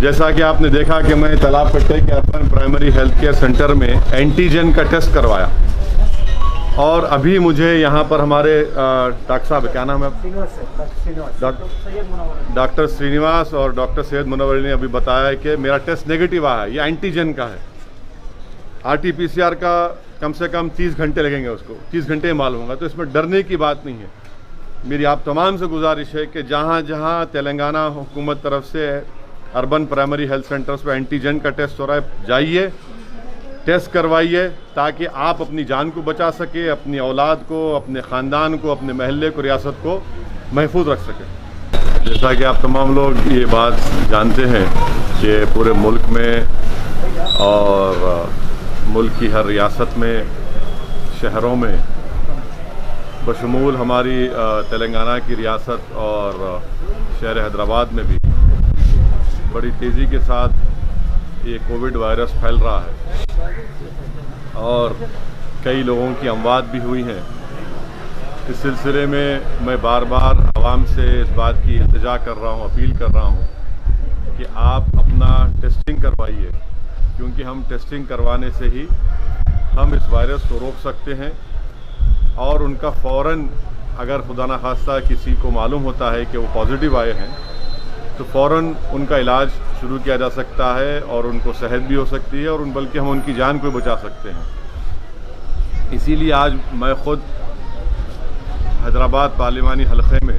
जैसा कि आपने देखा कि मैं तालाब कट्टे के urban primary health care centre में एंटीजन का टेस्ट करवाया और अभी मुझे यहाँ पर हमारे डॉक्टर साहब, क्या नाम है, डॉक्टर श्रीनिवास और डॉक्टर सैयद मुनव्वर ने अभी बताया कि मेरा टेस्ट नेगेटिव आया है। ये एंटीजन का है। RT-PCR का कम से कम 30 घंटे लगेंगे, उसको 30 घंटे मालूम होगा, तो इसमें डरने की बात नहीं है। मेरी आप तमाम से गुजारिश है कि जहाँ जहाँ तेलंगाना हुकूमत तरफ से अर्बन प्राइमरी हेल्थ सेंटर्स पर एंटीजन का टेस्ट हो रहा है, जाइए टेस्ट करवाइए ताकि आप अपनी जान को बचा सके, अपनी औलाद को, अपने ख़ानदान को, अपने महल्ले को, रियासत को महफूज रख सके। जैसा कि आप तमाम लोग ये बात जानते हैं कि पूरे मुल्क में और मुल्क की हर रियासत में, शहरों में, बशमूल हमारी तेलंगाना की रियासत और शहर हैदराबाद में भी बड़ी तेज़ी के साथ ये कोविड वायरस फैल रहा है और कई लोगों की अमवात भी हुई हैं। इस सिलसिले में मैं बार बार आवाम से इस बात की इल्तिजा कर रहा हूँ, अपील कर रहा हूँ कि आप अपना टेस्टिंग करवाइए, क्योंकि हम टेस्टिंग करवाने से ही हम इस वायरस को रोक सकते हैं और उनका फ़ौरन, अगर खुदा न खास्ता किसी को मालूम होता है कि वो पॉजिटिव आए हैं, तो फ़ौरन उनका इलाज शुरू किया जा सकता है और उनको सेहत भी हो सकती है और बल्कि हम उनकी जान को बचा सकते हैं। इसीलिए आज मैं ख़ुद हैदराबाद पार्लिमानी हलक़े में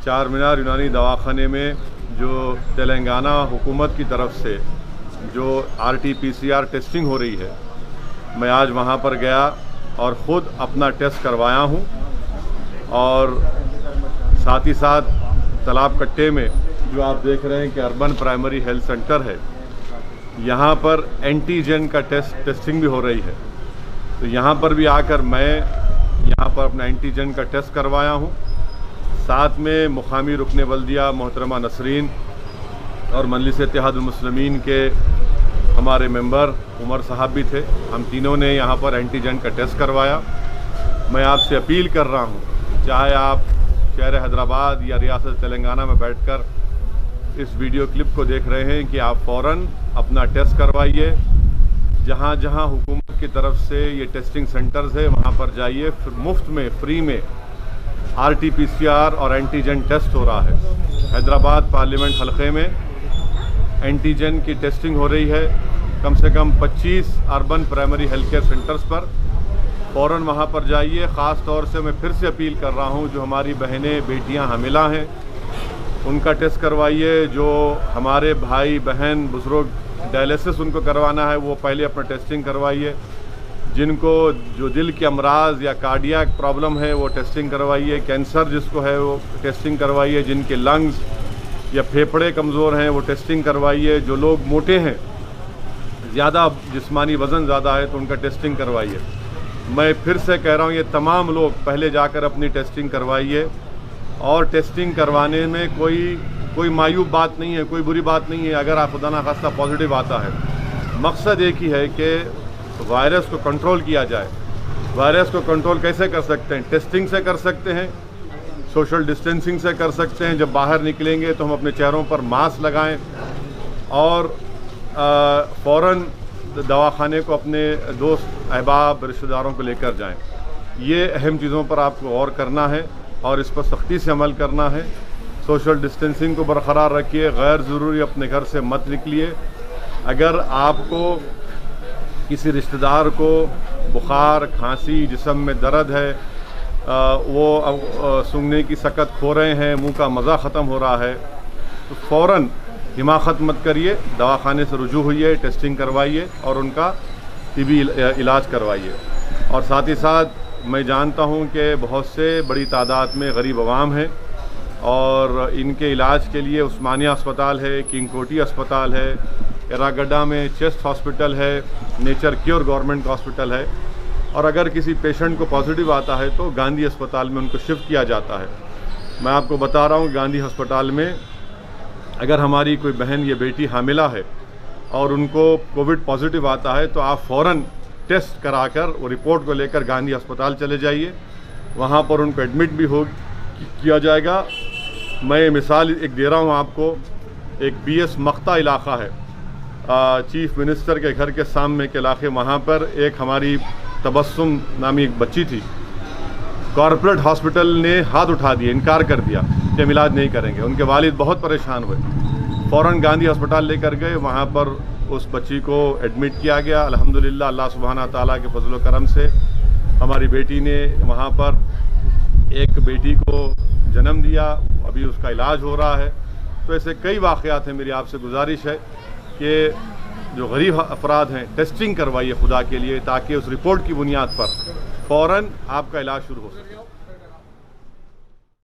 चार मीनार यूनानी दवाखाने में जो तेलंगाना हुकूमत की तरफ से जो RT-PCR टेस्टिंग हो रही है, मैं आज वहाँ पर गया और ख़ुद अपना टेस्ट करवाया हूँ और साथ ही साथ तालाब कट्टे में जो आप देख रहे हैं कि अर्बन प्राइमरी हेल्थ सेंटर है, यहाँ पर एंटीजन का टेस्टिंग भी हो रही है। तो यहाँ पर भी आकर मैं यहाँ पर अपना एंटीजन का टेस्ट करवाया हूँ। साथ में मुकामी रुकने बल्दिया मोहतरमा नसरीन और मजलिस इत्तेहादुल मुस्लिमीन के हमारे मेंबर उमर साहब भी थे। हम तीनों ने यहाँ पर एंटीजन का टेस्ट करवाया। मैं आपसे अपील कर रहा हूँ, चाहे आप शहर हैदराबाद या रियासत तेलंगाना में बैठकर इस वीडियो क्लिप को देख रहे हैं, कि आप फ़ौरन अपना टेस्ट करवाइए। जहाँ जहाँ हुकूमत की तरफ से ये टेस्टिंग सेंटर्स है वहाँ पर जाइए, मुफ्त में, फ्री में RT-PCR और एंटीजन टेस्ट हो रहा है। हैदराबाद पार्लियामेंट हलक़े में एंटीजन की टेस्टिंग हो रही है कम से कम 25 urban primary health care centres पर। फ़ौरन वहाँ पर जाइए। ख़ास तौर से मैं फिर से अपील कर रहा हूँ, जो हमारी बहनें बेटियाँ हामिला हैं उनका टेस्ट करवाइए। जो हमारे भाई बहन बुज़ुर्ग डायलिसिस उनको करवाना है, वो पहले अपना टेस्टिंग करवाइए। जिनको जो दिल के अमराज या कार्डियक प्रॉब्लम है वो टेस्टिंग करवाइए। कैंसर जिसको है वो टेस्टिंग करवाइए। जिनके लंग्स या फेफड़े कमज़ोर हैं वो टेस्टिंग करवाइए। जो लोग मोटे हैं, ज़्यादा जिस्मानी वज़न ज़्यादा है, तो उनका टेस्टिंग करवाइए। मैं फिर से कह रहा हूँ, ये तमाम लोग पहले जाकर अपनी टेस्टिंग करवाइए। और टेस्टिंग करवाने में कोई मायूब बात नहीं है, कोई बुरी बात नहीं है अगर आप खुदा न खास्ता पॉजिटिव आता है। मकसद एक ही है कि वायरस को कंट्रोल किया जाए। वायरस को कंट्रोल कैसे कर सकते हैं? टेस्टिंग से कर सकते हैं, सोशल डिस्टेंसिंग से कर सकते हैं। जब बाहर निकलेंगे तो हम अपने चेहरों पर मास्क लगाएं और फ़ौरन दवाखाने को अपने दोस्त अहबाब रिश्तेदारों को लेकर जाएं। ये अहम चीज़ों पर आपको और करना है और इस पर सख्ती से अमल करना है। सोशल डिस्टेंसिंग को बरकरार रखिए। गैर ज़रूरी अपने घर से मत निकलिए। अगर आपको किसी रिश्तेदार को बुखार, खांसी, जिस्म में दर्द है, वो सूंघने की सकत खो रहे हैं, मुंह का मज़ा ख़त्म हो रहा है, तो फ़ौरन हिमाकत मत करिए, दवाखाने से रुजू होइए, टेस्टिंग करवाइए और उनका टीबी इलाज करवाइए। और साथ ही साथ मैं जानता हूं कि बहुत से बड़ी तादाद में गरीब अवाम हैं और इनके इलाज के लिए उस्मानिया अस्पताल है, किंग कोटी अस्पताल है, एरागड्डा में चेस्ट हॉस्पिटल है, नेचर क्योर गवर्नमेंट हॉस्पिटल है। और अगर किसी पेशेंट को पॉजिटिव आता है तो गांधी अस्पताल में उनको शिफ्ट किया जाता है। मैं आपको बता रहा हूँ, गांधी अस्पताल में अगर हमारी कोई बहन या बेटी हामिला है और उनको कोविड पॉजिटिव आता है तो आप फ़ौरन टेस्ट कराकर वो रिपोर्ट को लेकर गांधी अस्पताल चले जाइए। वहाँ पर उनको एडमिट भी किया जाएगा। मैं मिसाल एक दे रहा हूँ आपको एक BS मख्ता इलाका है, चीफ मिनिस्टर के घर के सामने के इलाके, वहाँ पर एक हमारी तबस्सुम नामी एक बच्ची थी। कॉरपोरेट हॉस्पिटल ने हाथ उठा दिया, इनकार कर दिया कि हम इलाज नहीं करेंगे। उनके वालिद बहुत परेशान हुए, फ़ौरन गांधी अस्पताल लेकर गए। वहाँ पर उस बच्ची को एडमिट किया गया। अल्हम्दुलिल्लाह अल्लाह सुब्हाना ताला के फजल व करम से हमारी बेटी ने वहाँ पर एक बेटी को जन्म दिया, अभी उसका इलाज हो रहा है। तो ऐसे कई वाक़यात हैं। मेरी आपसे गुजारिश है कि जो गरीब अफराद हैं, टेस्टिंग करवाइए खुदा के लिए, ताकि उस रिपोर्ट की बुनियाद पर फ़ौरन आपका इलाज शुरू हो सके।